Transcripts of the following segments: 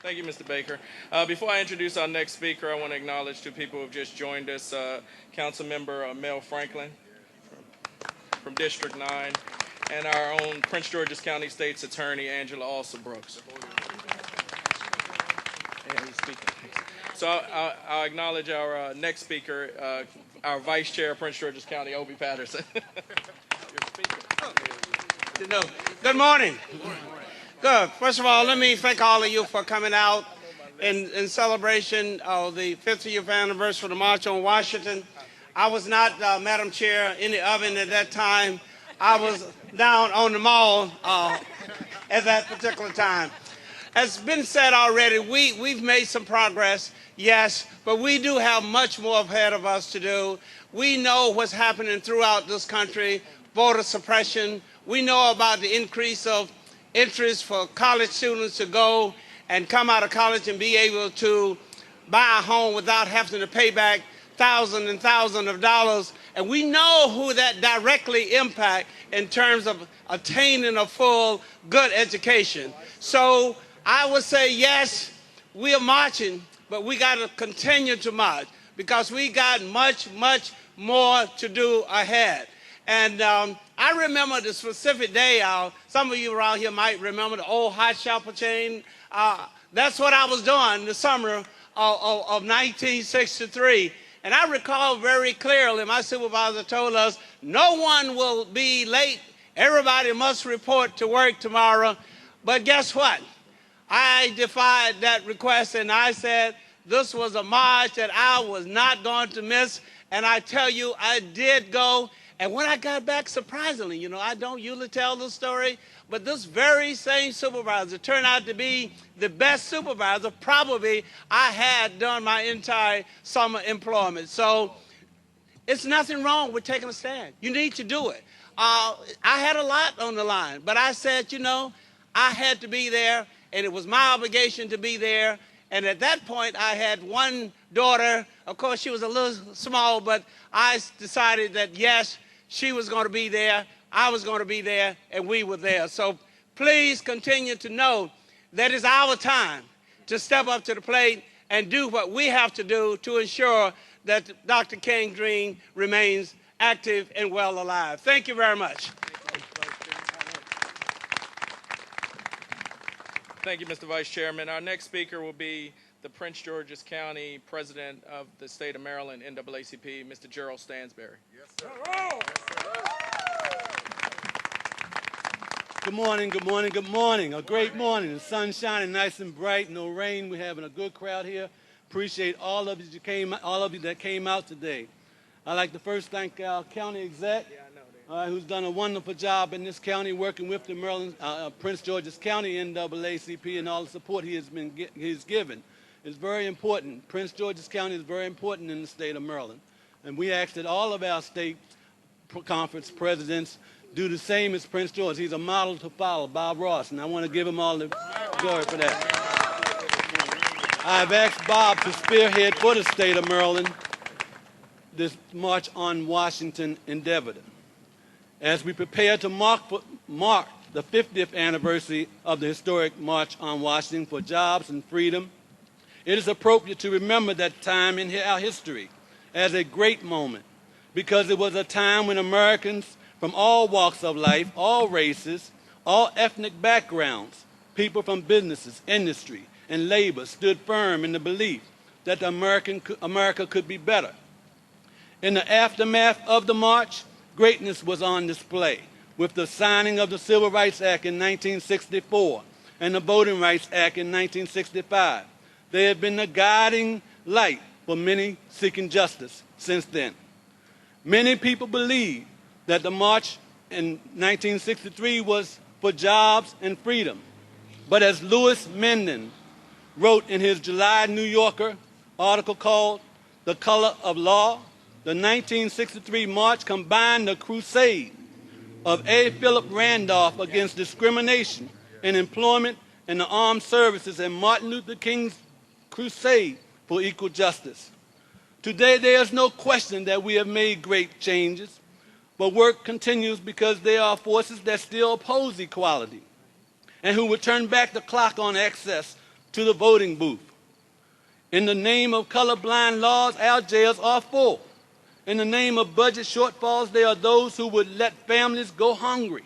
Thank you, Mr. Baker. Before I introduce our next speaker, I want to acknowledge two people who have just joined us. Councilmember Mel Franklin from District 9, and our own Prince George's County State's Attorney, Angela Alston-Brooks. So I'll acknowledge our next speaker, our Vice Chair of Prince George's County, Obie Patterson. Good morning. Good. First of all, let me thank all of you for coming out in celebration of the 50th anniversary of the March on Washington. I was not, Madam Chair, in the oven at that time. I was down on the mall at that particular time. As been said already, we've made some progress, yes, but we do have much more ahead of us to do. We know what's happening throughout this country, voter suppression. We know about the increase of interest for college students to go and come out of college and be able to buy a home without having to pay back thousands and thousands of dollars. And we know who that directly impacts in terms of attaining a full, good education. So I would say, yes, we are marching, but we got to continue to march because we got much, much more to do ahead. And I remember the specific day, some of you around here might remember the old hot shopper chain. That's what I was doing the summer of 1963. And I recall very clearly my supervisor told us, no one will be late. Everybody must report to work tomorrow. But guess what? I defied that request and I said this was a march that I was not going to miss. And I tell you, I did go. And when I got back, surprisingly, I don't usually tell the story, but this very same supervisor turned out to be the best supervisor probably I had done my entire summer employment. So it's nothing wrong with taking a stand. You need to do it. I had a lot on the line, but I said, I had to be there, and it was my obligation to be there. And at that point, I had one daughter. Of course, she was a little small, but I decided that, yes, she was going to be there, I was going to be there, and we were there. So please continue to know that it's our time to step up to the plate and do what we have to do to ensure that Dr. King's dream remains active and well alive. Thank you very much. Thank you, Mr. Vice Chairman. Our next speaker will be the Prince George's County President of the State of Maryland, NAACP, Mr. Gerald Stansberry. Yes, sir. Good morning, good morning, good morning. A great morning. The sun's shining nice and bright, no rain. We're having a good crowd here. Appreciate all of you that came out today. I'd like to first thank our county exec, who's done a wonderful job in this county working with the Maryland, Prince George's County NAACP and all the support he's given. It's very important. Prince George's County is very important in the state of Maryland. And we ask that all of our state conference presidents do the same as Prince George. He's a model to follow, Bob Ross, and I want to give him all the glory for that. I've asked Bob to spearhead for the state of Maryland this March on Washington endeavor. As we prepare to mark the 50th anniversary of the historic March on Washington for Jobs and Freedom, it is appropriate to remember that time in our history as a great moment, because it was a time when Americans from all walks of life, all races, all ethnic backgrounds, people from businesses, industry, and labor stood firm in the belief that America could be better. In the aftermath of the march, greatness was on display with the signing of the Civil Rights Act in 1964 and the Voting Rights Act in 1965. They have been the guiding light for many seeking justice since then. Many people believe that the march in 1963 was for jobs and freedom. But as Louis Menden wrote in his July New Yorker article called The Color of Law, the 1963 march combined the crusade of A. Philip Randolph against discrimination in employment and the armed services and Martin Luther King's crusade for equal justice. Today, there is no question that we have made great changes, but work continues because there are forces that still oppose equality and who will turn back the clock on access to the voting booth. In the name of colorblind laws, our jails are full. In the name of budget shortfalls, there are those who would let families go hungry.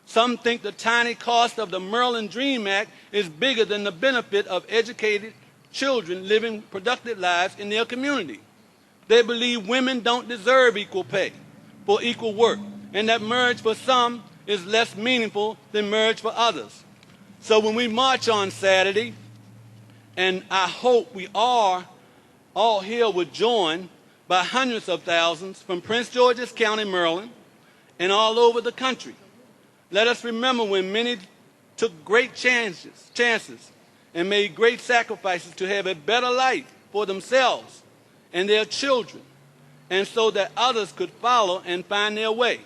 Some think the tiny cost of the Maryland Dream Act is bigger than the benefit of educated children living productive lives in their community. They believe women don't deserve equal pay for equal work, and that marriage for some is less meaningful than marriage for others. So when we march on Saturday, and I hope we are all here will join by hundreds of thousands from Prince George's County, Maryland, and all over the country. Let us remember when many took great chances and made great sacrifices to have a better life for themselves and their children, and so that others could follow and find their way.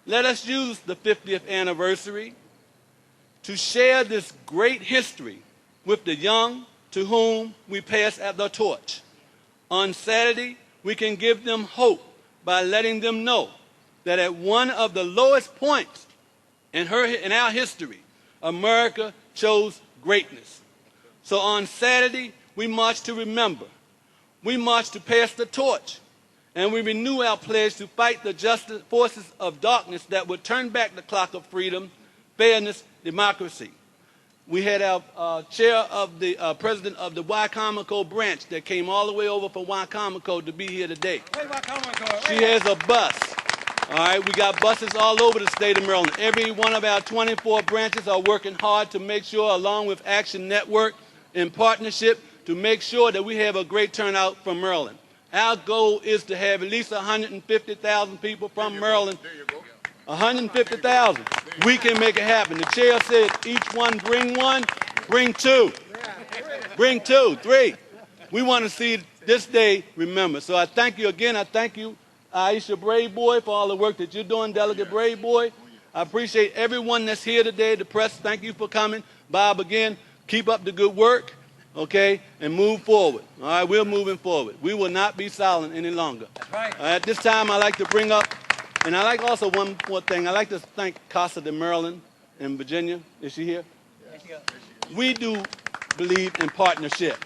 Let us use the 50th anniversary to share this great history with the young to whom we pass the torch. On Saturday, we can give them hope by letting them know that at one of the lowest points in our history, America chose greatness. So on Saturday, we march to remember. We march to pass the torch. And we renew our pledge to fight the justice forces of darkness that would turn back the clock of freedom, fairness, democracy. We had our chair of the president of the Wycomico branch that came all the way over from Wycomico to be here today. She has a bus. All right, we got buses all over the state of Maryland. Every one of our 24 branches are working hard to make sure, along with Action Network, in partnership, to make sure that we have a great turnout from Maryland. Our goal is to have at least 150,000 people from Maryland. 150,000. We can make it happen. The chair said each one, bring two. Bring two, three. We want to see this day remembered. So I thank you again. I thank you, Aisha Brave Boy, for all the work that you're doing, Delegate Brave Boy. I appreciate everyone that's here today. The press, thank you for coming. Bob, again, keep up the good work, okay, and move forward. All right, we're moving forward. We will not be silent any longer. That's right. At this time, I'd like to bring up, and I like also one more thing. I'd like to thank Casa de Maryland in Virginia. Is she here? Yeah. We do believe in partnership,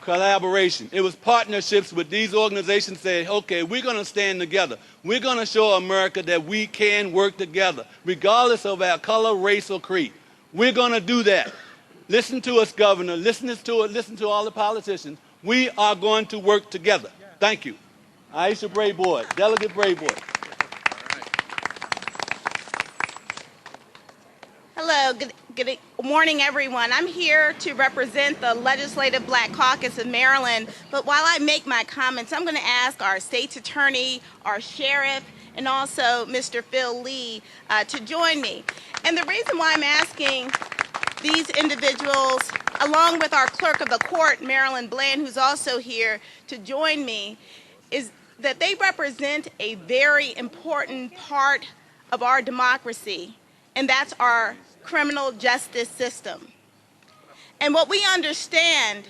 collaboration. It was partnerships with these organizations saying, okay, we're going to stand together. We're going to show America that we can work together, regardless of our color, race, or creed. We're going to do that. Listen to us, Governor. Listen to all the politicians. We are going to work together. Thank you. Aisha Brave Boy, Delegate Brave Boy. Hello, good morning, everyone. I'm here to represent the Legislative Black Caucus of Maryland, but while I make my comments, I'm going to ask our state's attorney, our sheriff, and also Mr. Phil Lee to join me. And the reason why I'm asking these individuals, along with our clerk of the court, Marilyn Bland, who's also here to join me, is that they represent a very important part of our democracy, and that's our criminal justice system. And what we understand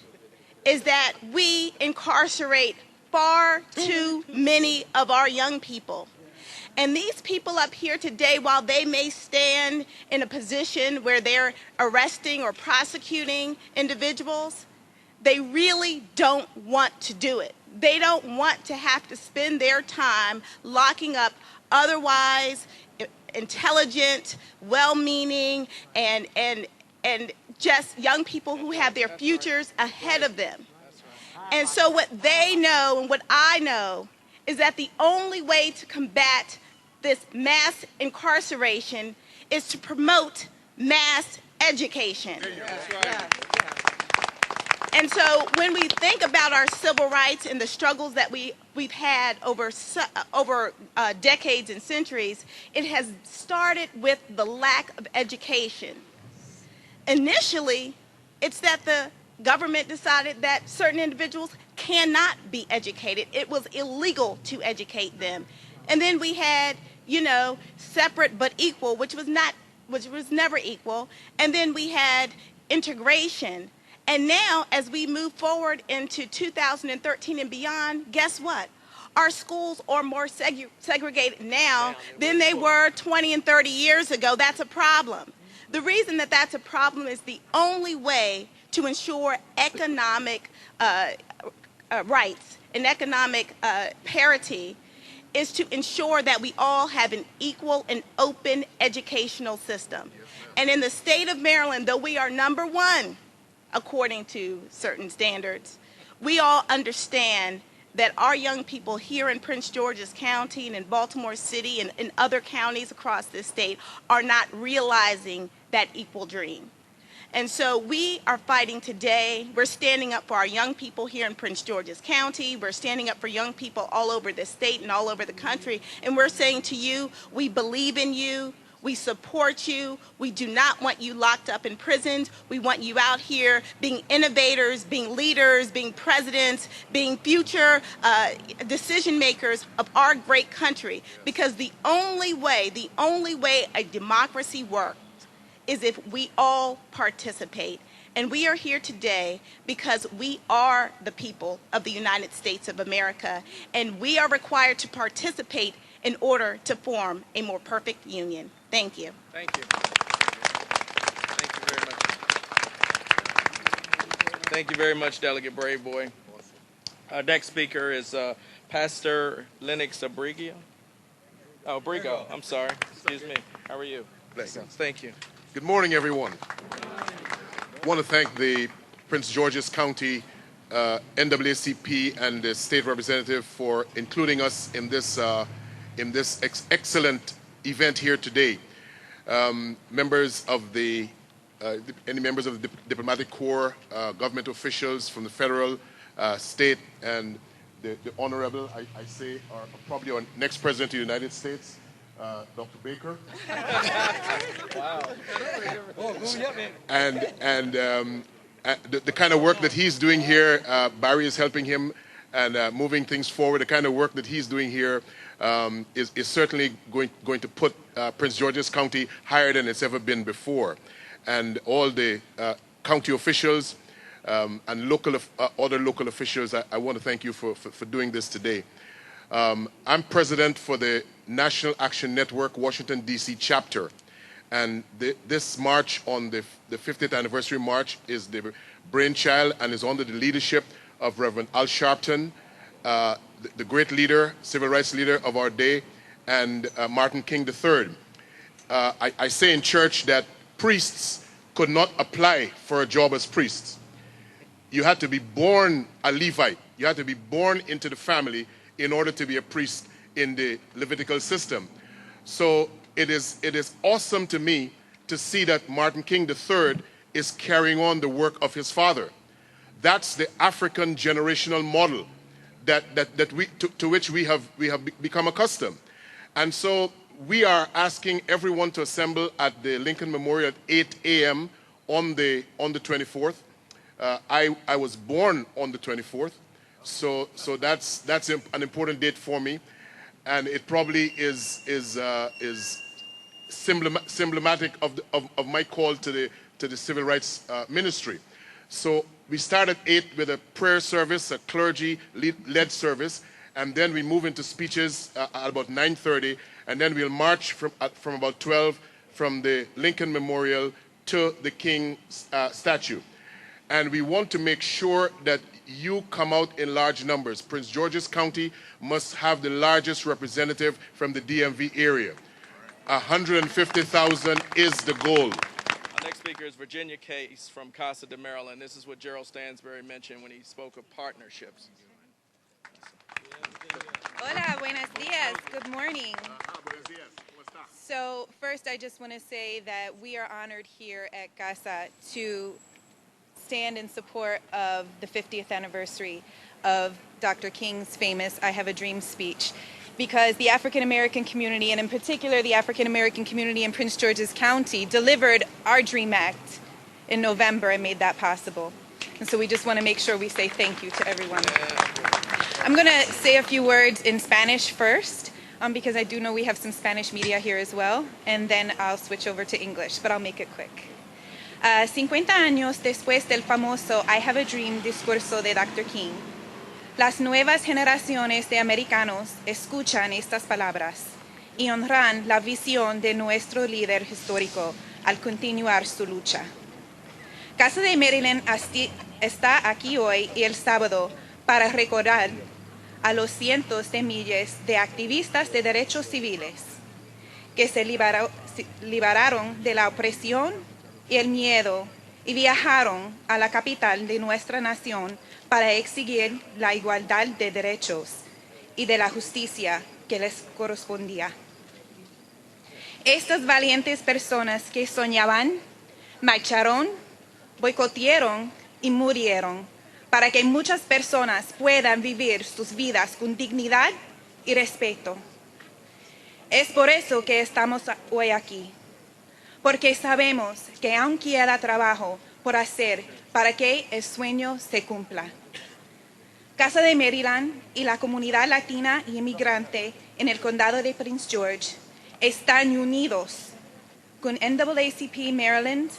is that we incarcerate far too many of our young people. And these people up here today, while they may stand in a position where they're arresting or prosecuting individuals, they really don't want to do it. They don't want to have to spend their time locking up otherwise intelligent, well-meaning, and just young people who have their futures ahead of them. And so what they know and what I know is that the only way to combat this mass incarceration is to promote mass education. And so when we think about our civil rights and the struggles that we've had over decades and centuries, it has started with the lack of education. Initially, it's that the government decided that certain individuals cannot be educated. It was illegal to educate them. And then we had, separate but equal, which was never equal. And then we had integration. And now, as we move forward into 2013 and beyond, guess what? Our schools are more segregated now than they were 20 and 30 years ago. That's a problem. The reason that that's a problem is the only way to ensure economic rights and economic parity is to ensure that we all have an equal and open educational system. And in the state of Maryland, though we are #1 according to certain standards, we all understand that our young people here in Prince George's County and in Baltimore City and in other counties across this state are not realizing that equal dream. And so we are fighting today. We're standing up for our young people here in Prince George's County. We're standing up for young people all over the state and all over the country. And we're saying to you, we believe in you. We support you. We do not want you locked up in prisons. We want you out here being innovators, being leaders, being presidents, being future decision makers of our great country. Because the only way a democracy works is if we all participate. And we are here today because we are the people of the United States of America, and we are required to participate in order to form a more perfect union. Thank you. Thank you. Thank you very much. Thank you very much, Delegate Brave Boy. Our next speaker is Pastor Lennox Abrigo. Oh, Abrigo. I'm sorry. Excuse me. How are you? Blessings. Thank you. Good morning, everyone. I want to thank the Prince George's County NAACP and the state representative for including us in this excellent event here today. Members of the any members of the diplomatic corps, government officials from the federal, state, and the honorable, I say, are probably our next president of the United States, Dr. Baker. Wow. And the kind of work that he's doing here, Barry is helping him and moving things forward. The kind of work that he's doing here is certainly going to put Prince George's County higher than it's ever been before. And all the county officials and other local officials, I want to thank you for doing this today. I'm president for the National Action Network Washington, D.C. chapter. And this march on the 50th anniversary march is the brainchild and is under the leadership of Reverend Al Sharpton, the great leader, civil rights leader of our day, and Martin King III. I say in church that priests could not apply for a job as priests. You had to be born a Levite. You had to be born into the family in order to be a priest in the Levitical system. So it is awesome to me to see that Martin King III is carrying on the work of his father. That's the African generational model to which we have become accustomed. And so we are asking everyone to assemble at the Lincoln Memorial at 8 a.m. on the 24th. I was born on the 24th, so that's an important date for me, and it probably is symptomatic of my call to the civil rights ministry. So we start at 8 with a prayer service, a clergy-led service, and then we move into speeches at about 9:30, and then we'll march from about 12 from the Lincoln Memorial to the King statue. And we want to make sure that you come out in large numbers. Prince George's County must have the largest representative from the DMV area. 150,000 is the goal. Our next speaker is Virginia Case from Casa de Maryland. This is what Gerald Stansberry mentioned when he spoke of partnerships. Hola, buenos dias. Good morning. So first, I just want to say that we are honored here at Casa to stand in support of the 50th anniversary of Dr. King's famous I Have a Dream speech, because the African American community, and in particular the African American community in Prince George's County, delivered our DREAM Act in November and made that possible. And so we just want to make sure we say thank you to everyone. I'm going to say a few words in Spanish first, because I do know we have some Spanish media here as well, and then I'll switch over to English, but I'll make it quick. 50 años después del famoso I Have a Dream discurso de Dr. King, las nuevas generaciones de americanos escuchan estas palabras y honran la visión de nuestro líder histórico al continuar su lucha. Casa de Maryland está aquí hoy y el sábado para recordar a los cientos de miles de activistas de derechos civiles que se liberaron de la opresión y el miedo y viajaron a la capital de nuestra nación para exigir la igualdad de derechos y de la justicia que les correspondía. Estas valientes personas que soñaban, marcharon, boicotearon y murieron para que muchas personas puedan vivir sus vidas con dignidad y respeto. Es por eso que estamos hoy aquí, porque sabemos que aún queda trabajo por hacer para que el sueño se cumpla. Casa de Maryland y la comunidad latina y inmigrante en el condado de Prince George están unidos con NAACP Maryland,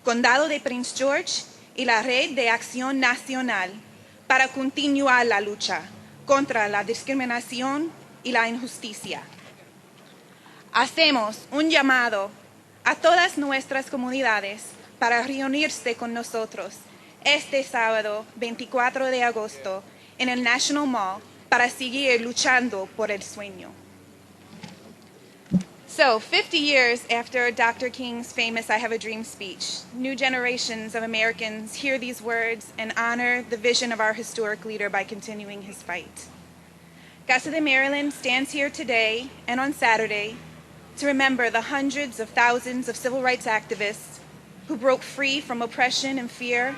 Condado de Prince George y la Red de Acción Nacional para continuar la lucha contra la discriminación y la injusticia. Hacemos un llamado a todas nuestras comunidades para reunirse con nosotros este sábado 24 de agosto en el National Mall para seguir luchando por el sueño. So, 50 years after Dr. King's famous I Have a Dream speech, new generations of Americans hear these words and honor the vision of our historic leader by continuing his fight. Casa de Maryland stands here today and on Saturday to remember the hundreds of thousands of civil rights activists who broke free from oppression and fear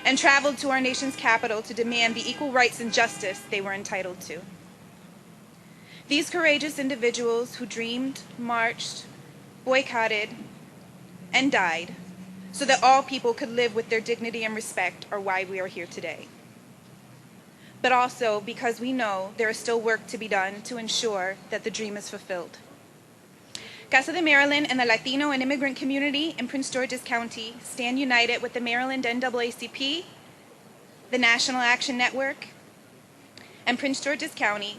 and traveled to our nation's capital to demand the equal rights and justice they were entitled to. These courageous individuals who dreamed, marched, boycotted, and died so that all people could live with their dignity and respect are why we are here today. But also because we know there is still work to be done to ensure that the dream is fulfilled. Casa de Maryland and the Latino and immigrant community in Prince George's County stand united with the Maryland NAACP, the National Action Network, and Prince George's County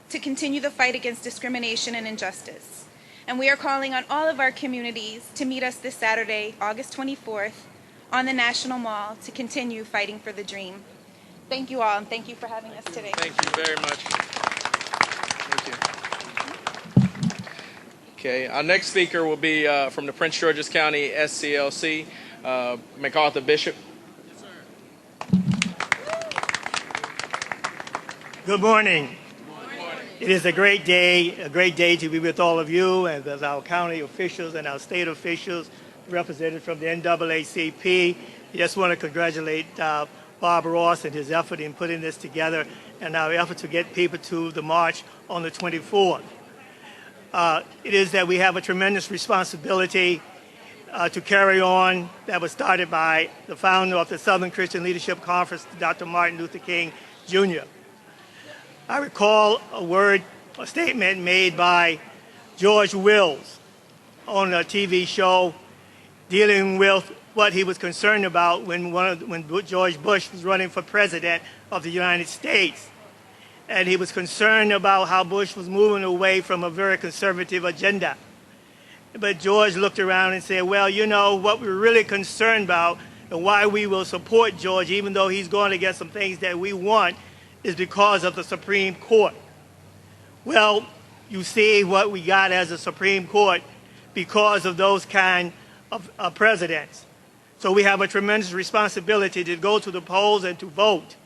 to continue the fight against discrimination and injustice. And we are calling on all of our communities to meet us this Saturday, August 24th, on the National Mall to continue fighting for the dream. Thank you all, and thank you for having us today. Thank you very much. Thank you. Okay, our next speaker will be from the Prince George's County SCLC, MacArthur Bishop. Good morning. It is a great day to be with all of you and with our county officials and our state officials represented from the NAACP. I just want to congratulate Bob Ross and his effort in putting this together and our effort to get people to the march on the 24th. It is that we have a tremendous responsibility to carry on that was started by the founder of the Southern Christian Leadership Conference, Dr. Martin Luther King, Jr. I recall a statement made by George Wills on a TV show dealing with what he was concerned about when George Bush was running for president of the United States. And he was concerned about how Bush was moving away from a very conservative agenda. But George looked around and said, well, you know, what we're really concerned about and why we will support George, even though he's going against some things that we want, is because of the Supreme Court. Well, you see what we got as a Supreme Court because of those kind of presidents. So we have a tremendous responsibility to go to the polls and to vote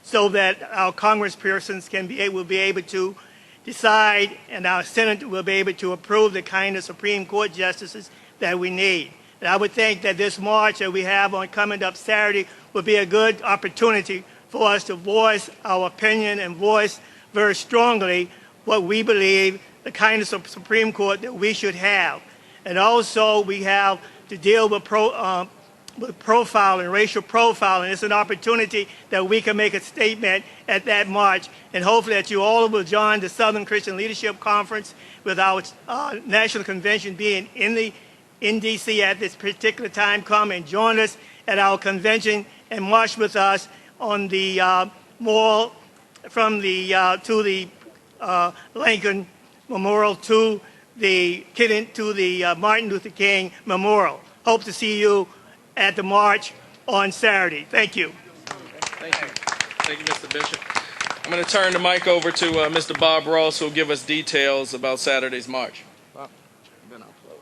so that our congresspersons will be able to decide and our Senate will be able to approve the kind of Supreme Court justices that we need. And I would think that this march that we have on coming up Saturday would be a good opportunity for us to voice our opinion and voice very strongly what we believe the kind of Supreme Court that we should have. And also we have to deal with profiling, racial profiling. It's an opportunity that we can make a statement at that march, and hopefully that you all will join the Southern Christian Leadership Conference with our national convention being in D.C. at this particular time. Come and join us at our convention and march with us on the mall from the to the Lincoln Memorial to the Martin Luther King Memorial. Hope to see you at the march on Saturday. Thank you. Thank you. Thank you, Mr. Bishop. I'm going to turn the mic over to Mr. Bob Ross, who will give us details about Saturday's march. Bob.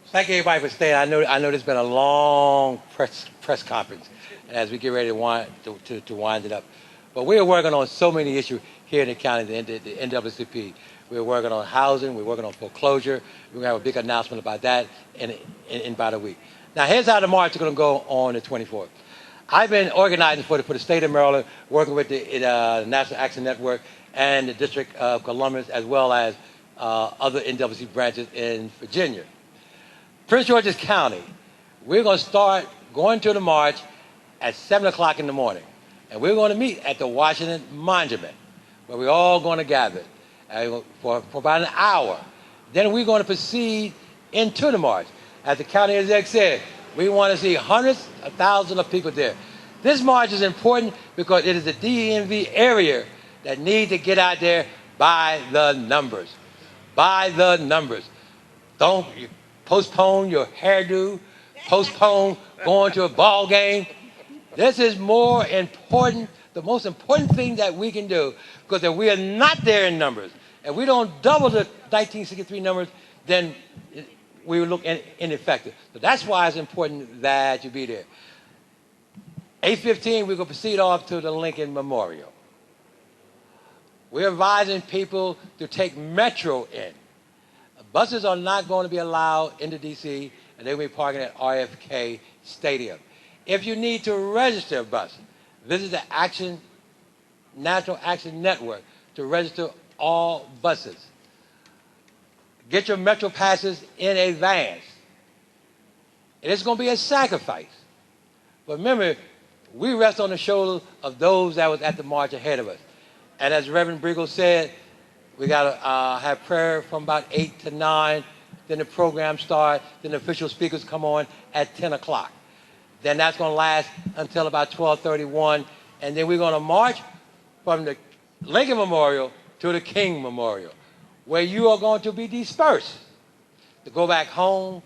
Thank you, everybody, for staying. I know this has been a long press conference as we get ready to wind it up. But we are working on so many issues here in the county, the NAACP. We're working on housing. We're working on foreclosure. We're going to have a big announcement about that in about a week. Now, here's how the march is going to go on the 24th. I've been organizing for the state of Maryland, working with the National Action Network and the District of Columbus, as well as other NAACP branches in Virginia. Prince George's County, we're going to start going to the march at 7 o'clock in the morning. And we're going to meet at the Washington Monument, where we're all going to gather for about an hour. Then we're going to proceed into the march. As the county exec said, we want to see hundreds of thousands of people there. This march is important because it is the DMV area that needs to get out there by the numbers. By the numbers. Don't postpone your hairdo, postpone going to a ball game. This is more important, the most important thing that we can do, because if we are not there in numbers, if we don't double the 1963 numbers, then we will look ineffective. So that's why it's important that you be there. 8:15, we're going to proceed off to the Lincoln Memorial. We're advising people to take Metro in. Buses are not going to be allowed into D.C., and they will be parking at RFK Stadium. If you need to register a bus, visit the National Action Network to register all buses. Get your Metro passes in advance. It is going to be a sacrifice. But remember, we rest on the shoulders of those that was at the march ahead of us. And as Reverend Briegel said, we got to have prayer from about 8 to 9. Then the program starts. Then the official speakers come on at 10 o'clock. Then that's going to last until about 12:31. And then we're going to march from the Lincoln Memorial to the King Memorial, where you are going to be dispersed to go back home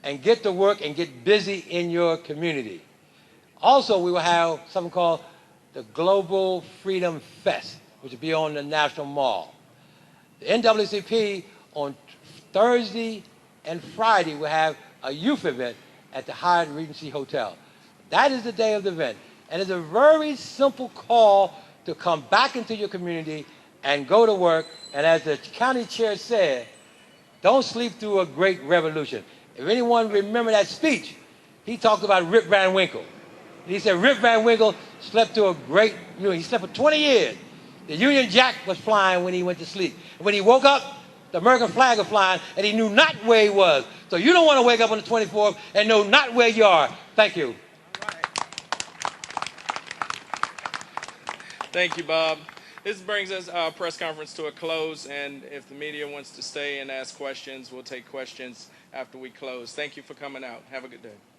and get to work and get busy in your community. Also, we will have something called the Global Freedom Fest, which will be on the National Mall. The NAACP on Thursday and Friday will have a youth event at the Hyatt Regency Hotel. That is the day of the event. And it's a very simple call to come back into your community and go to work. And as the county chair said, don't sleep through a great revolution. If anyone remember that speech, he talked about Rip Van Winkle. He said Rip Van Winkle slept through a great, he slept for 20 years. The Union Jack was flying when he went to sleep. And when he woke up, the American flag was flying, and he knew not where he was. So you don't want to wake up on the 24th and know not where you are. Thank you. Thank you, Bob. This brings our press conference to a close, and if the media wants to stay and ask questions, we'll take questions after we close. Thank you for coming out. Have a good day.